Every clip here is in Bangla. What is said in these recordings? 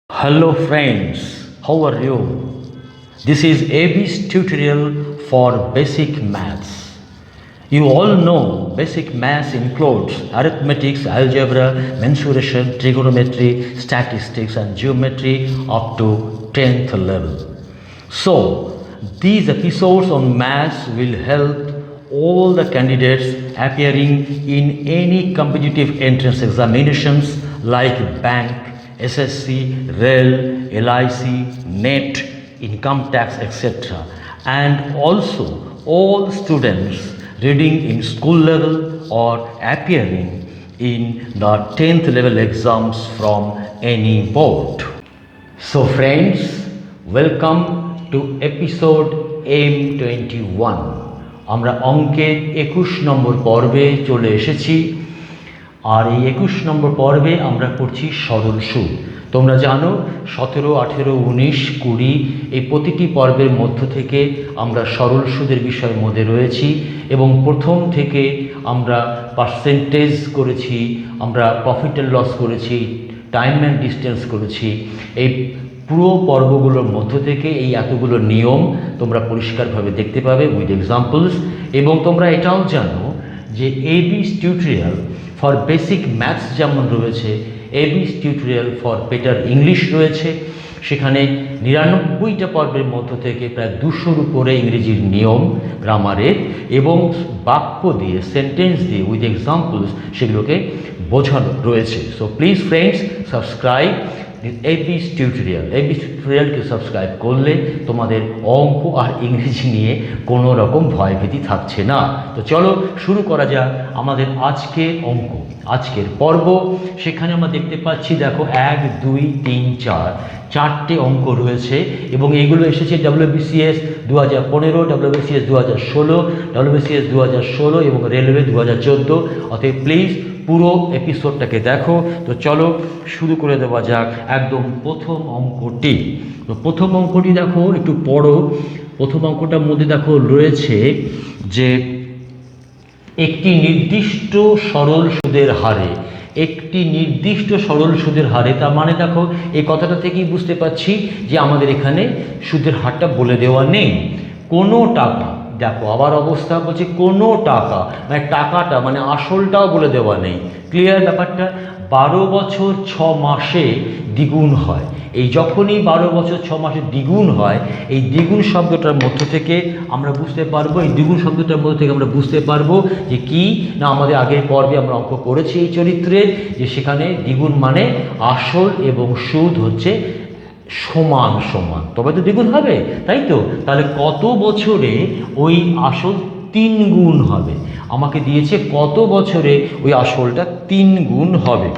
Hello friends, how are you? This is AB's tutorial for basic maths. You all know basic maths includes arithmetic, algebra, mensuration, trigonometry, statistics and geometry up to 10th level. So, these episodes on maths will help all the candidates appearing in any competitive entrance examinations like bank, SSC, REL, LIC, NET, income tax, etc. And also all students reading in school level or appearing in the 10th level exams from any board. So friends, welcome to episode M21. আমরা অঙ্কের 21 নম্বর পর্বে চলে এসেছি। আর এই 21 নম্বর পর্বে আমরা করছি সরল সুদ। তোমরা জানো 17, 18, 19, 20 এই প্রতিটি পর্বের মধ্য থেকে আমরা সরল সুদের বিষয়ের মধ্যে রয়েছি এবং প্রথম থেকে আমরা পার্সেন্টেজ করেছি, আমরা প্রফিট অ্যান্ড লস করেছি, টাইম অ্যান্ড ডিস্টেন্স করেছি। এই পুরো পর্বগুলোর মধ্য থেকে এই এতগুলো নিয়ম তোমরা পরিষ্কারভাবে দেখতে পাবে উইথ এক্সাম্পলস। এবং তোমরা এটাও জানো যে AB's tutorial for basic maths যেমন রয়েছে, AB's tutorial for better English রয়েছে। সেখানে 99টা পর্বের মধ্য থেকে প্রায় 200-র উপরে ইংরেজির নিয়ম, গ্রামারের এবং বাক্য দিয়ে, সেন্টেন্স দিয়ে উইথ এক্সাম্পলস সেগুলোকে বোঝানো রয়েছে। So please friends, subscribe AB's টিউটোরিয়ালকে সাবস্ক্রাইব করলে তোমাদের অঙ্ক আর ইংরেজি নিয়ে কোনো রকম ভয়ভীতি থাকছে না। তো চলো শুরু করা যাক আমাদের আজকের অঙ্ক, আজকের পর্ব। সেখানে আমরা দেখতে পাচ্ছি, দেখো 1, 2, 3, 4 চারটে অঙ্ক রয়েছে এবং এগুলো এসেছে WBCS 2015, WBCS 2016, WBCS 2016 এবং রেলওয়ে 2014। অতএব প্লিজ পুরো এপিসোডটাকে দেখো। তো চলো শুরু করে দেওয়া যাক একদম প্রথম অঙ্কটি। তো প্রথম অঙ্কটি দেখো, একটু পড়ো। প্রথম অঙ্কটার মধ্যে দেখো রয়েছে যে একটি নির্দিষ্ট সরল সুদের হারে, একটি নির্দিষ্ট সরল সুদের হারে, তার মানে দেখো এই কথাটা থেকেই বুঝতে পারছি যে আমাদের এখানে সুদের হারটা বলে দেওয়া নেই। কোনো টাকা, দেখো আবার অবস্থা বলছে কোনো টাকা, মানে টাকাটা মানে আসলটাও বলে দেওয়া নেই। ক্লিয়ার ব্যাপারটা? 12 বছর 6 মাসে দ্বিগুণ হয়। এই যখনই 12 বছর 6 মাসে দ্বিগুণ হয়, এই দ্বিগুণ শব্দটার মধ্য থেকে আমরা বুঝতে পারবো, এই দ্বিগুণ শব্দটার মধ্য থেকে আমরা বুঝতে পারবো যে কি না, আমাদের আগের পর্বে আমরা অঙ্ক করেছি এই চরিত্রের, যে সেখানে দ্বিগুণ মানে আসল এবং সুদ হচ্ছে সমান সমান, তবে তো দ্বিগুণ হবে, তাই তো? তাহলে কত বছরে ওই আসল 3 গুণ হবে? আমাকে দিয়েছে কত বছরে ওই আসলটা 3 গুণ হবে।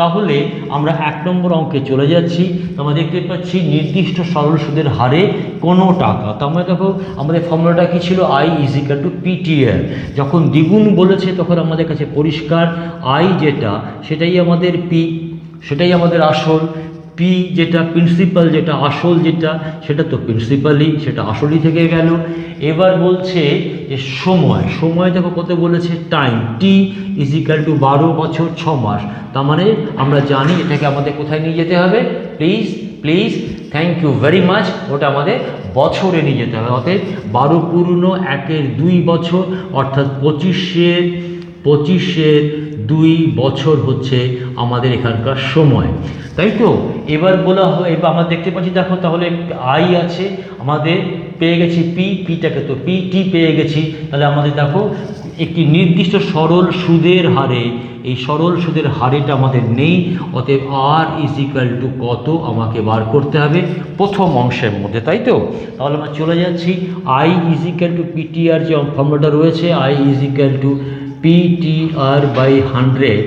তাহলে আমরা 1 নম্বর অঙ্কে চলে যাচ্ছি। আমরা দেখতে পাচ্ছি নির্দিষ্ট সরল সুদের হারে কোনো টাকা। তার মানে দেখো আমাদের ফর্মুলাটা কী ছিল? I = PTL। যখন দ্বিগুণ বলেছে তখন আমাদের কাছে পরিষ্কার I যেটা সেটাই আমাদের P, সেটাই আমাদের আসল। P যেটা প্রিন্সিপাল, যেটা আসল, যেটা সেটা তো প্রিন্সিপালই, সেটা আসলই থেকে গেল। এবার বলছে যে সময়, সময় দেখো কত বলেছে? টাইম, T = 12 বছর 6 মাস। তার মানে আমরা জানি এটাকে আমাদের কোথায় নিয়ে যেতে হবে? Please please, thank you very much, ওটা আমাদের বছরে নিয়ে যেতে হবে। অর্থাৎ 12 পূর্ণ 1-এর 2 বছর, অর্থাৎ 25-এর 2 বছর হচ্ছে আমাদের এখানকার সময়, তাই তো? এবার বলা হয়, এবার আমরা দেখতে পাচ্ছি দেখো, তাহলে I আছে, আমাদের পেয়ে গেছি পিটাকে তো PT পেয়ে গেছি। তাহলে আমাদের দেখো একটি নির্দিষ্ট সরল সুদের হারে, এই সরল সুদের হারেটা আমাদের নেই। অতএব R = কত আমাকে বার করতে হবে প্রথম অংশের মধ্যে, তাই তো? তাহলে আমরা চলে যাচ্ছি I = PTR, যে ফর্মুলাটা রয়েছে I = PTR/100,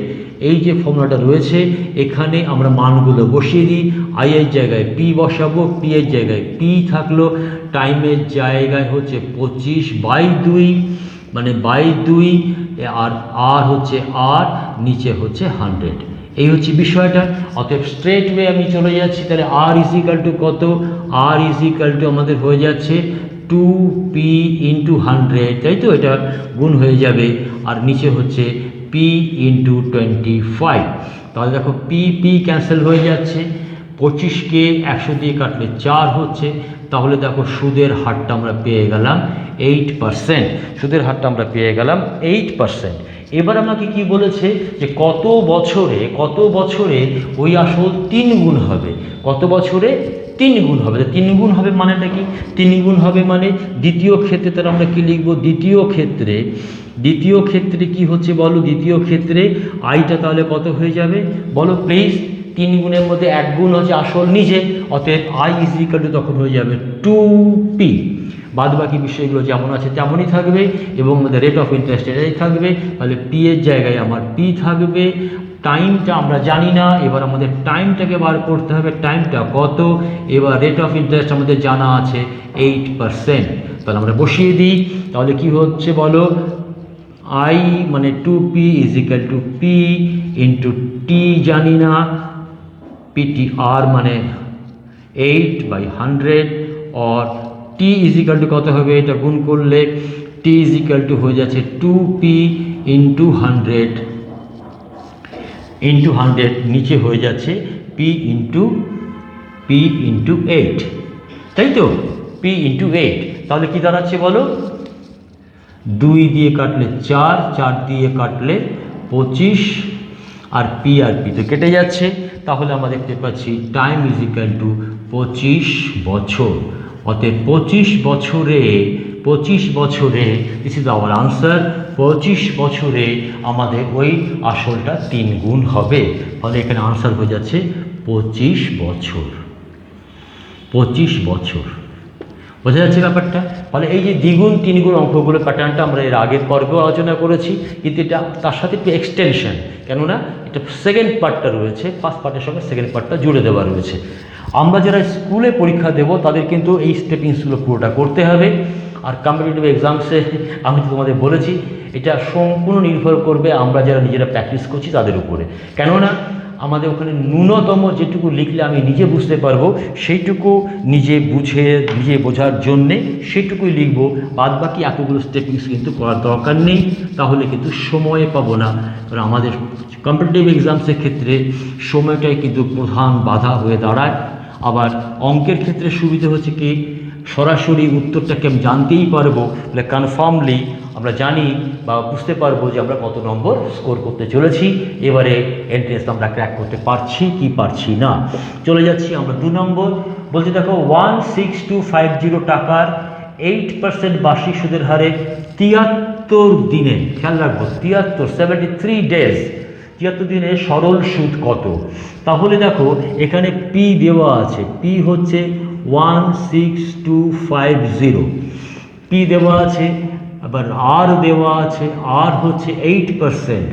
এই যে ফর্মুলাটা রয়েছে এখানে আমরা মানগুলো বসিয়ে দিই। I এর জায়গায় P বসাবো, P এর জায়গায় P থাকলো, টাইমের জায়গায় হচ্ছে 25/2 মানে 2, আর R হচ্ছে R, নিচে হচ্ছে 100। এই হচ্ছে বিষয়টা। অতএব স্ট্রেট ওয়ে আমি চলে যাচ্ছি। তাহলে R = কত? R = আমাদের হয়ে যাচ্ছে 2P × 100, তাই তো? এটা গুণ হয়ে যাবে, আর নিচে হচ্ছে P × 25। তাহলে দেখো P ক্যান্সেল হয়ে যাচ্ছে, 25কে 100 দিয়ে কাটলে 4 হচ্ছে। তাহলে দেখো সুদের হারটা আমরা পেয়ে গেলাম 8%। সুদের হারটা আমরা পেয়ে গেলাম 8%। এবার আমাকে কি বলেছে যে কত বছরে ওই আসল 3 গুণ হবে। কত বছরে 3 গুণ হবে। 3 গুণ হবে মানেটা কি? 3 গুণ হবে মানে দ্বিতীয় ক্ষেত্রে তাহলে আমরা কি লিখব? দ্বিতীয় ক্ষেত্রে কি হচ্ছে বলো? দ্বিতীয় ক্ষেত্রে আইটা তাহলে কত হয়ে যাবে বলো প্লিজ? 3 গুণের মধ্যে 1 গুণ হচ্ছে আসল নিজে, অতএব আই ইজ ইকুয়াল টু তখন হয়ে যাবে 2p। বাদ বাকি বিষয়গুলো যেমন আছে তেমনই থাকবে এবং আমাদের রেট অফ ইন্টারেস্ট এটাই থাকবে। তাহলে পি এর জায়গায় আমার পি থাকবে। টাইমটা আমরা জানি না, এবার আমাদের টাইমটাকে বার করতে হবে। টাইমটা কত? এবার রেট অফ ইন্টারেস্ট আমাদের জানা আছে 8%। তাহলে আমরা বসিয়ে দিই। তাহলে কি হচ্ছে বলো? আই মানে 2p is equal to P into T জানি না, পিটিআর মানে 8/100 or T is equal to কত হবে? এটা গুণ করলে টি ইজ ইকুয়াল টু হয়ে যাচ্ছে 2p ইন্টু 100 নিচে হয়ে যাচ্ছে পি ইন্টু 8, তাই তো? P into 8। তাহলে কি দাঁড়াচ্ছে বলো? 2 দিয়ে কাটলে 4, 4 দিয়ে কাটলে 25 আর পি তো কেটে যাচ্ছে। তাহলে আমরা দেখতে পাচ্ছি টাইম ইজ ইকুয়াল টু 25 বছর। অতএব 25 বছরে দিস ইজ আওয়ার আনসার। 25 বছরে আমাদের ওই আসলটা 3 গুণ হবে। ফলে এখানে আনসার হয়ে যাচ্ছে 25 বছর। বোঝা যাচ্ছে ব্যাপারটা? ফলে এই যে দ্বিগুণ 3 গুণ অঙ্কগুলো প্যাটার্নটা আমরা এর আগের পর্বেও আলোচনা করেছি, কিন্তু এটা তার সাথে একটু এক্সটেনশন, কেননা এটা সেকেন্ড পার্টটা রয়েছে, ফার্স্ট পার্টের সঙ্গে সেকেন্ড পার্টটা জুড়ে দেওয়া রয়েছে। আমরা যারা স্কুলে পরীক্ষা দেব তাদের কিন্তু এই স্টেপিংসগুলো পুরোটা করতে হবে। আর কম্পিটিটিভ এক্সামসে আমি তো তোমাদের বলেছি এটা সম্পূর্ণ নির্ভর করবে আমরা যারা নিজেরা প্র্যাকটিস করছি তাদের উপরে। কেননা আমাদের ওখানে ন্যূনতম যেটুকু লিখলে আমি নিজে বুঝতে পারবো সেইটুকু নিজে বোঝার জন্যে সেইটুকুই লিখব। বাদ বাকি এতগুলো স্টেপিংস কিন্তু করার দরকার নেই, তাহলে কিন্তু সময়ে পাবো না। কারণ আমাদের কম্পিটিটিভ এক্সামসের ক্ষেত্রে সময়টাই কিন্তু প্রধান বাধা হয়ে দাঁড়ায়। আবার অঙ্কের ক্ষেত্রে সুবিধা হচ্ছে কি, সরাসরি উত্তরটাকে আমি জানতেই পারবো, তাহলে কনফার্মলি আমরা জানি বা বুঝতে পারবো যে আমরা কত নম্বর স্কোর করতে চলেছি। এবারে এন্ট্রেন্স আমরা ক্র্যাক করতে পারছি কি পারছি না। চলে যাচ্ছি আমরা 2 নম্বর। বলছি দেখো 16250 টাকার 8% বার্ষিক সুদের হারে 73 দিনে, খেয়াল রাখবো 73 ডেজ, 73 দিনে সরল সুদ কত? তাহলে দেখো এখানে পি দেওয়া আছে, পি হচ্ছে 16250, পি দেওয়া আছে। আবার আর দেওয়া আছে, আর হচ্ছে 8%,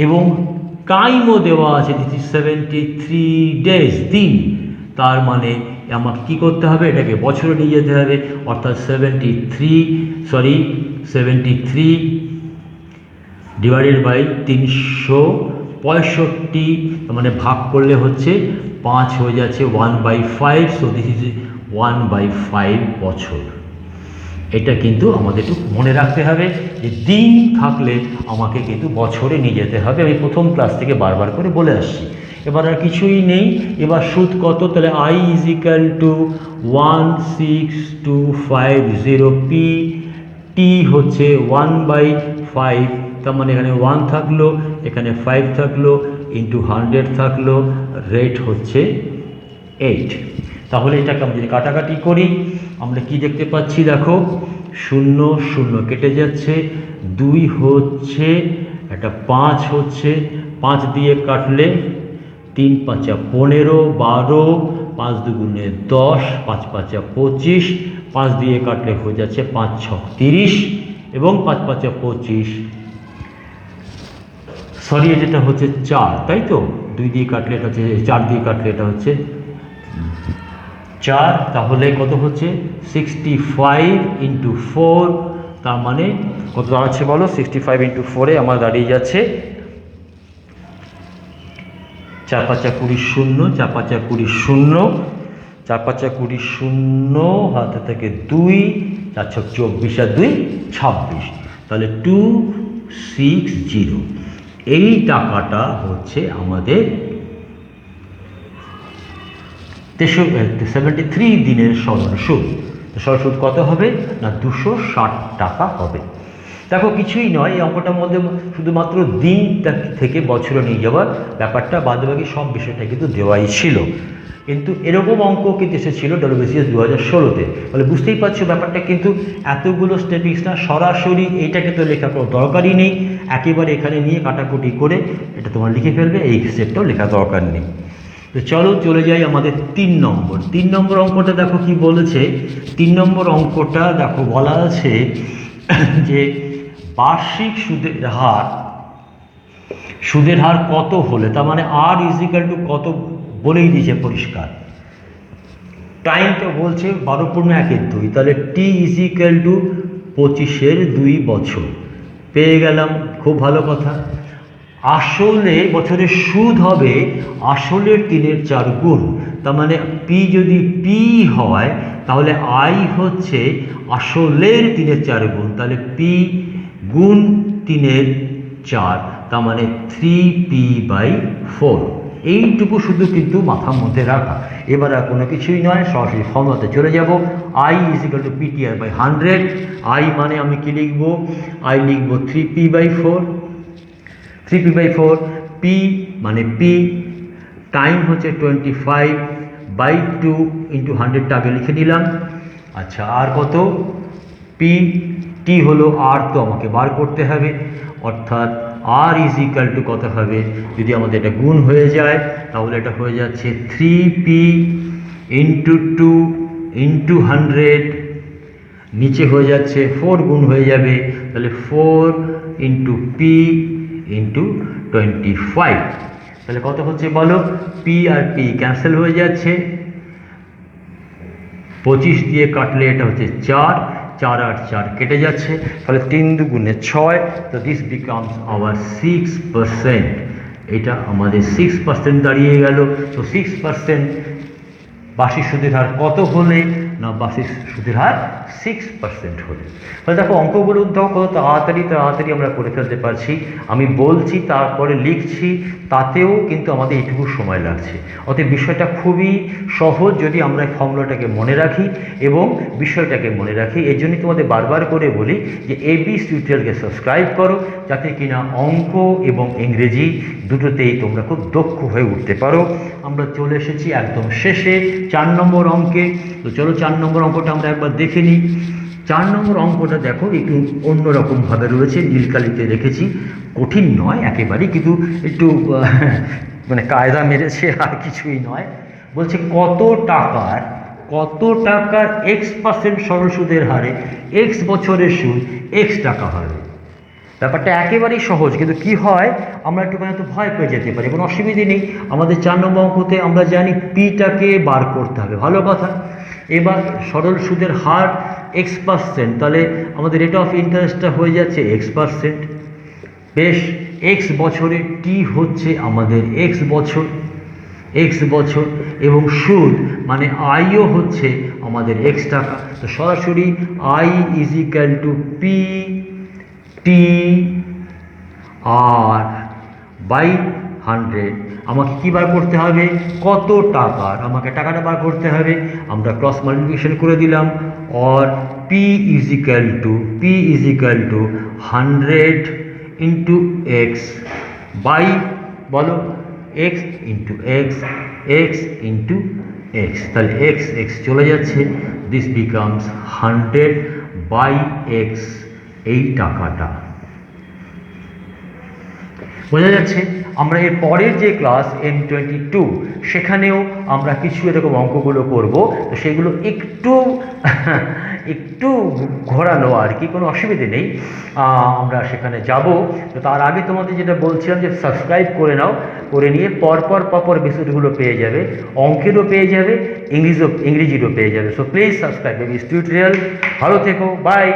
এবং টাইমও দেওয়া আছে 73 ডেজ, দিন। তার মানে আমাকে কী করতে হবে? এটাকে বছরে নিয়ে যেতে হবে, অর্থাৎ 73 ডিভাইডেড বাই 365, মানে ভাগ করলে হচ্ছে 5 হয়ে যাচ্ছে 1/5। সো দিস ইজ 1/5 বছর। এটা কিন্তু আমাদের একটু মনে রাখতে হবে যে দিন থাকলে আমাকে কিন্তু বছরে নিয়ে যেতে হবে। আমি প্রথম ক্লাস থেকে বারবার করে বলে আসছি। এবার আর কিছুই নেই। এবার সুদ কত? তাহলে I is equal to 16250 P, T হচ্ছে 1/5, তার মানে এখানে 1 থাকলো, এখানে 5 থাকলো, ইন্টু 100 থাকলো, রেট হচ্ছে 8। তাহলে এটাকে আমরা যদি কাটাকাটি করি আমরা কি দেখতে পাচ্ছি? দেখো 0 0 কেটে যাচ্ছে, 2 হচ্ছে, একটা 5 হচ্ছে, 5 দিয়ে কাটলে 3 5 15, 12, 5 দুগুণে 10, 5 5 25, 5 দিয়ে কাটলে হয়ে যাচ্ছে 5 6 30, এবং 5 5 25, সরি যেটা হচ্ছে 4, তাই তো? 2 দিয়ে কাটলে এটা হচ্ছে 4, দিয়ে কাটলে এটা হচ্ছে 4। তাহলে কত হচ্ছে? 65 ইন্টু 4, তার মানে কত দাঁড়াচ্ছে বলো? 65 ইন্টু 4-এ আমার দাঁড়িয়ে যাচ্ছে 4 5 20 0, 4 5 20 0, 4 5 20 0, হাতে থেকে 2, 4 6 24 আর 2 26, তাহলে 260। এই টাকাটা হচ্ছে আমাদের 73 দিনের সরল সুদ। সরল সুদ কত হবে না 260 টাকা হবে। দেখো কিছুই নয়, এই অঙ্কটার মধ্যে শুধুমাত্র দিনটা থেকে বছরে নিয়ে যাওয়ার ব্যাপারটা, বাদবাকি সব বিষয়টা কিন্তু দেওয়াই ছিল। কিন্তু এরকম অঙ্ক কিন্তু এসেছিল ডব্লিউবিসিএস 2016-তে। তাহলে বুঝতেই পারছো ব্যাপারটা কিন্তু এতগুলো স্টেপিক্স না, সরাসরি এইটাকে তো লেখা কোনো দরকারই নেই, একেবারে এখানে নিয়ে কাটাকুটি করে এটা তোমার লিখে ফেলবে, এই স্টেপটাও লেখা দরকার নেই। তো চলো চলে যাই আমাদের 3 নম্বর অঙ্কটা। দেখো কি বলেছে 3 নম্বর অঙ্কটা, দেখো বলা আছে যে বার্ষিক সুদের হার কত হলে, তার মানে আর ইজিক্যাল টু কত বলেই দিয়েছে পরিষ্কার। টাইমটা বলছে 12/1/2, তাহলে টি ইজিক্যাল টু 25/2 বছর পেয়ে গেলাম, খুব ভালো কথা। আসলে বছরের সুদ হবে আসলের 3/4 গুণ, তার মানে পি যদি পি হয় তাহলে আই হচ্ছে আসলের 3/4 গুণ, তাহলে পি গুণ 3/4, তার মানে 3p/4। এইটুকু শুধু কিন্তু মাথার মধ্যে রাখা, এবার আর কোনো কিছুই নয়, সরাসরি ফর্মুলাতে চলে যাব। I is equal two PTR/100। I মানে আমি কি লিখব, আই লিখব 3p/4, 3p/4, পি মানে পি, টাইম হচ্ছে 25/2 × 100 আগে লিখে নিলাম। আচ্ছা, আর কত, পি টি হলো আর, তো আমাকে বার করতে হবে, অর্থাৎ আর ইজিক্যাল টু কত হবে, যদি আমাদের এটা গুণ হয়ে যায় তাহলে এটা হয়ে যাচ্ছে 3p × 2 × 100, নিচে হয়ে যাচ্ছে 4 গুণ হয়ে যাবে, তাহলে 4 × p × 25, তাহলে কত হচ্ছে বলো, পি আর পি ক্যান্সেল হয়ে যাচ্ছে, 25 দিয়ে কাটলে এটা হচ্ছে 4, 4 আর 4 কেটে যাচ্ছে, তাহলে 3 2 6, তো দিস বিকামস আওয়ার 6%। এটা আমাদের 6% দাঁড়িয়ে গেল। তো 6% বার্ষিক সুদের হার কত হলে না, বার্ষিক সুদের হার 6% হলে। তাহলে দেখো অঙ্কগুলো দেখো কত তাড়াতাড়ি আমরা করে ফেলতে পারছি। আমি বলছি তারপরে লিখছি, তাতেও কিন্তু আমাদের এইটুকু সময় লাগছে। অতএব বিষয়টা খুবই সহজ যদি আমরা ফর্মুলাটাকে মনে রাখি এবং বিষয়টাকে মনে রাখি। এর জন্যই তোমাদের বারবার করে বলি যে এবিস টিউটোরিয়ালকে সাবস্ক্রাইব করো, যাতে কিনা অঙ্ক এবং ইংরেজি দুটোতেই তোমরা খুব দক্ষ হয়ে উঠতে পারো। আমরা চলে এসেছি একদম শেষে 4 নম্বর অঙ্কে। তো চলো 4 নম্বর অঙ্কটা আমরা একবার দেখে নিই। 4 নম্বর অঙ্কটা দেখো একটু অন্যরকমভাবে রয়েছে, নীলকালিতে রেখেছি, কঠিন নয় একেবারেই, কিন্তু একটু মানে কায়দা মেরেছে আর কিছুই নয়। বলছে কত টাকার X% সরল সুদের হারে X বছরের সুদ X টাকা হবে। ব্যাপারটা একেবারেই সহজ, কিন্তু কি হয় আমরা একটুখানি তো ভয় পেয়ে যেতে পারি, কোনো অসুবিধে নেই। আমাদের 4 নম্বর অঙ্কতে আমরা জানি পিটাকে বার করতে হবে, ভালো কথা। এবার সরল সুদের হার X%, তাহলে আমাদের রেট অফ ইন্টারেস্টটা হয়ে যাচ্ছে X%। বেশ, X বছরে টি হচ্ছে আমাদের X বছর এবং সুদ মানে আইও হচ্ছে আমাদের X টাকা। তো সরাসরি I is equal to P T R by 100। আমাকে কী বার করতে হবে, কত টাকার, আমাকে টাকাটা বার করতে হবে। আমরা ক্রস মাল্টিপ্লিকেশন করে দিলাম, और P is equal to 100 into X by, বলো, X into X into X, তাহলে এক্স চলে যাচ্ছে, দিস বিকামস 100/x, এই টাকাটা। বোঝা যাচ্ছে? আমরা এর পরের যে ক্লাস M22 সেখানেও আমরা কিছু এরকম অঙ্কগুলো করব, তো সেগুলো একটু ঘোরানো আর কি, কোনো অসুবিধে নেই, আমরা সেখানে যাব। তো তার আগে তোমাদের যেটা বলছিলাম যে সাবস্ক্রাইব করে নাও, করে নিয়ে পরপর বিষয়গুলো পেয়ে যাবে, অঙ্কেরও পেয়ে যাবে, ইংরেজিরও পেয়ে যাবে। So please subscribe এবিস tutorial. ভালো থেকো, বাই।